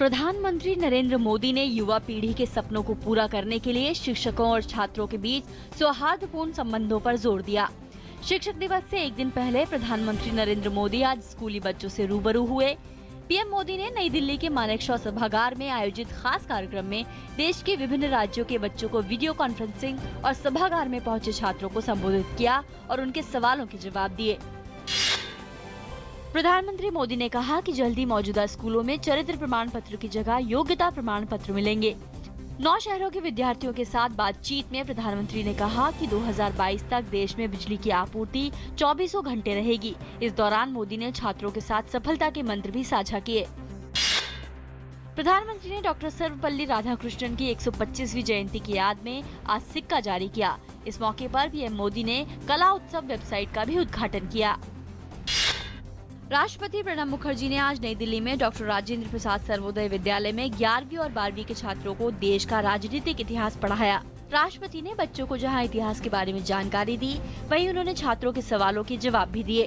प्रधानमंत्री नरेंद्र मोदी ने युवा पीढ़ी के सपनों को पूरा करने के लिए शिक्षकों और छात्रों के बीच सौहार्दपूर्ण संबंधों पर जोर दिया। शिक्षक दिवस से एक दिन पहले प्रधानमंत्री नरेंद्र मोदी आज स्कूली बच्चों से रूबरू हुए। पीएम मोदी ने नई दिल्ली के मानेकशॉ सभागार में आयोजित खास कार्यक्रम में देश के विभिन्न राज्यों के बच्चों को वीडियो कॉन्फ्रेंसिंग और सभागार में पहुंचे छात्रों को संबोधित किया और उनके सवालों के जवाब दिए। प्रधानमंत्री मोदी ने कहा कि जल्दी मौजूदा स्कूलों में चरित्र प्रमाण पत्र की जगह योग्यता प्रमाण पत्र मिलेंगे। 9 शहरों के विद्यार्थियों के साथ बातचीत में प्रधानमंत्री ने कहा कि 2022 तक देश में बिजली की आपूर्ति 24 घंटे रहेगी। इस दौरान मोदी ने छात्रों के साथ सफलता के मंत्र भी साझा किए। प्रधानमंत्री ने डॉक्टर सर्वपल्ली राधाकृष्णन की 125वीं जयंती की याद में आज सिक्का जारी किया। इस मौके पर पीएम मोदी ने कला उत्सव वेबसाइट का भी उद्घाटन किया। राष्ट्रपति प्रणब मुखर्जी ने आज नई दिल्ली में डॉक्टर राजेंद्र प्रसाद सर्वोदय विद्यालय में 11वीं और 12वीं के छात्रों को देश का राजनीतिक इतिहास पढ़ाया। राष्ट्रपति ने बच्चों को जहां इतिहास के बारे में जानकारी दी, वहीं उन्होंने छात्रों के सवालों के जवाब भी दिए।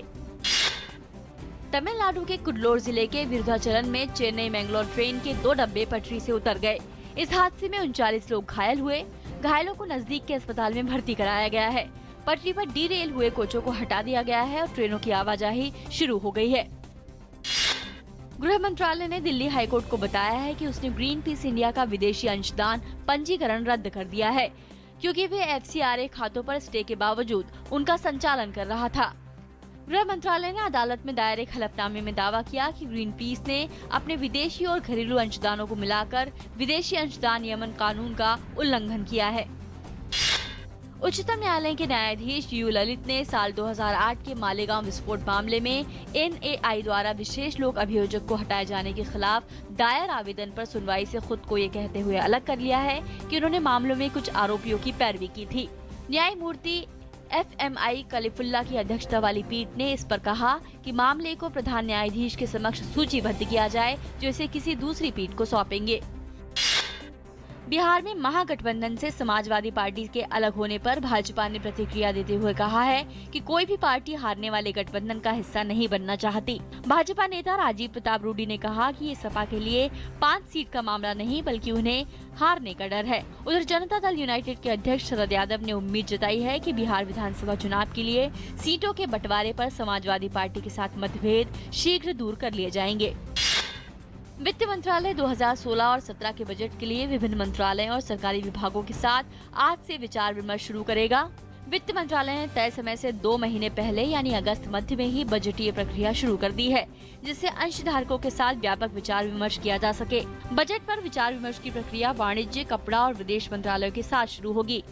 तमिलनाडु के कुड्लोर जिले के विरुधाचलम में चेन्नई मैंगलोर ट्रेन के 2 डब्बे पटरी से उतर गए। इस हादसे में 39 लोग घायल हुए। घायलों को नजदीक के अस्पताल में भर्ती कराया गया है। पटरी पर डीरेल हुए कोचों को हटा दिया गया है और ट्रेनों की आवाजाही शुरू हो गई है। गृह मंत्रालय ने दिल्ली हाईकोर्ट को बताया है कि उसने ग्रीन पीस इंडिया का विदेशी अंशदान पंजीकरण रद्द कर दिया है, क्योंकि वे FCRA खातों पर स्टे के बावजूद उनका संचालन कर रहा था। गृह मंत्रालय ने अदालत में दायर एक हलफनामे में दावा किया कि ग्रीन पीस ने अपने विदेशी और घरेलू अंशदानों को मिलाकर विदेशी अंशदान नियमन कानून का उल्लंघन किया है। उच्चतम न्यायालय के न्यायाधीश यू ललित ने साल 2008 के मालेगांव विस्फोट मामले में NAI द्वारा विशेष लोक अभियोजक को हटाए जाने के खिलाफ दायर आवेदन पर सुनवाई से खुद को ये कहते हुए अलग कर लिया है कि उन्होंने मामलों में कुछ आरोपियों की पैरवी की थी। न्यायमूर्ति FMI कलीफुल्ला की अध्यक्षता वाली पीठ ने इस पर कहा कि मामले को प्रधान न्यायाधीश के समक्ष सूचीबद्ध किया जाए, जो इसे किसी दूसरी पीठ को सौंपेंगे। बिहार में महागठबंधन से समाजवादी पार्टी के अलग होने पर भाजपा ने प्रतिक्रिया देते हुए कहा है कि कोई भी पार्टी हारने वाले गठबंधन का हिस्सा नहीं बनना चाहती। भाजपा नेता राजीव प्रताप रूडी ने कहा कि ये सपा के लिए 5 सीट का मामला नहीं, बल्कि उन्हें हारने का डर है। उधर जनता दल यूनाइटेड के अध्यक्ष शरद यादव ने उम्मीद जताई है कि बिहार विधानसभा चुनाव के लिए सीटों के बंटवारे पर समाजवादी पार्टी के साथ मतभेद शीघ्र दूर कर लिए जाएंगे। वित्त मंत्रालय 2016 और 17 के बजट के लिए विभिन्न मंत्रालयों और सरकारी विभागों के साथ आज से विचार विमर्श शुरू करेगा। वित्त मंत्रालय ने तय समय से 2 महीने पहले यानी अगस्त मध्य में ही बजटीय प्रक्रिया शुरू कर दी है, जिससे अंशधारकों के साथ व्यापक विचार विमर्श किया जा सके। बजट पर विचार विमर्श की प्रक्रिया वाणिज्य, कपड़ा और विदेश मंत्रालयों के साथ शुरू होगी।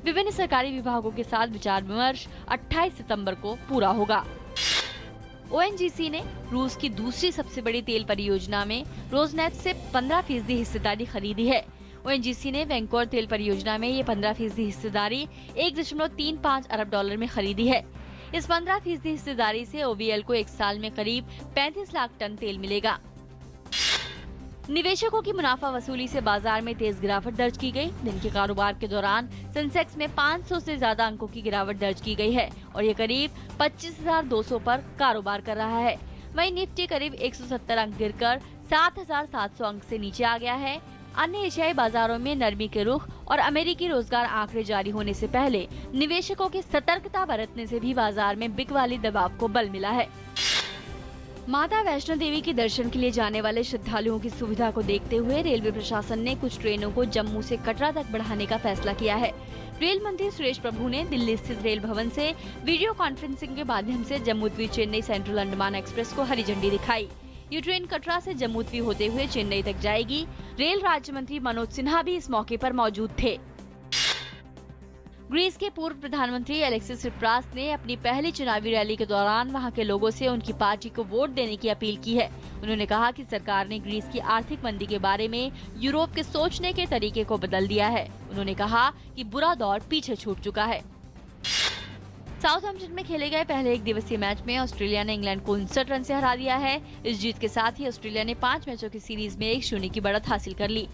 विभिन्न सरकारी विभागों के साथ विचार विमर्श 28 सितम्बर को पूरा होगा। ONGC ने रूस की दूसरी सबसे बड़ी तेल परियोजना में रोजनेफ्ट से 15% हिस्सेदारी खरीदी है। ONGC ने वैंकोवर तेल परियोजना में ये 15% हिस्सेदारी $1.35 अरब में खरीदी है। इस 15% हिस्सेदारी से OVL को एक साल में करीब 35 लाख टन तेल मिलेगा। निवेशकों की मुनाफा वसूली से बाजार में तेज गिरावट दर्ज की गई। दिन के कारोबार के दौरान सेंसेक्स में 500 से ज्यादा अंकों की गिरावट दर्ज की गई है और ये करीब 25,200 पर कारोबार कर रहा है। वहीं निफ्टी करीब 170 अंक गिरकर 7,700 अंक से नीचे आ गया है। अन्य एशियाई बाजारों में नरमी के रुख और अमेरिकी रोजगार आंकड़े जारी होने से पहले निवेशकों के सतर्कता बरतने से भी बाजार में बिकवाली दबाव को बल मिला है। माता वैष्णो देवी के दर्शन के लिए जाने वाले श्रद्धालुओं की सुविधा को देखते हुए रेलवे प्रशासन ने कुछ ट्रेनों को जम्मू से कटरा तक बढ़ाने का फैसला किया है। रेल मंत्री सुरेश प्रभु ने दिल्ली स्थित रेल भवन से वीडियो कॉन्फ्रेंसिंग के माध्यम से जम्मू-तवी चेन्नई सेंट्रल अंडमान एक्सप्रेस को हरी झंडी दिखाई। ये ट्रेन कटरा से जम्मू-तवी होते हुए चेन्नई तक जाएगी। रेल राज्य मंत्री मनोज सिन्हा भी इस मौके पर मौजूद थे। ग्रीस के पूर्व प्रधानमंत्री एलेक्सिस सिप्रास ने अपनी पहली चुनावी रैली के दौरान वहां के लोगों से उनकी पार्टी को वोट देने की अपील की है। उन्होंने कहा कि सरकार ने ग्रीस की आर्थिक मंदी के बारे में यूरोप के सोचने के तरीके को बदल दिया है। उन्होंने कहा कि बुरा दौर पीछे छूट चुका है। साउथहैम्पटन में खेले गए पहले 1 दिवसीय मैच में ऑस्ट्रेलिया ने इंग्लैंड को 59 रन से हरा दिया है। इस जीत के साथ ही ऑस्ट्रेलिया ने 5 मैचों की सीरीज में 1-0 की बढ़त हासिल कर ली।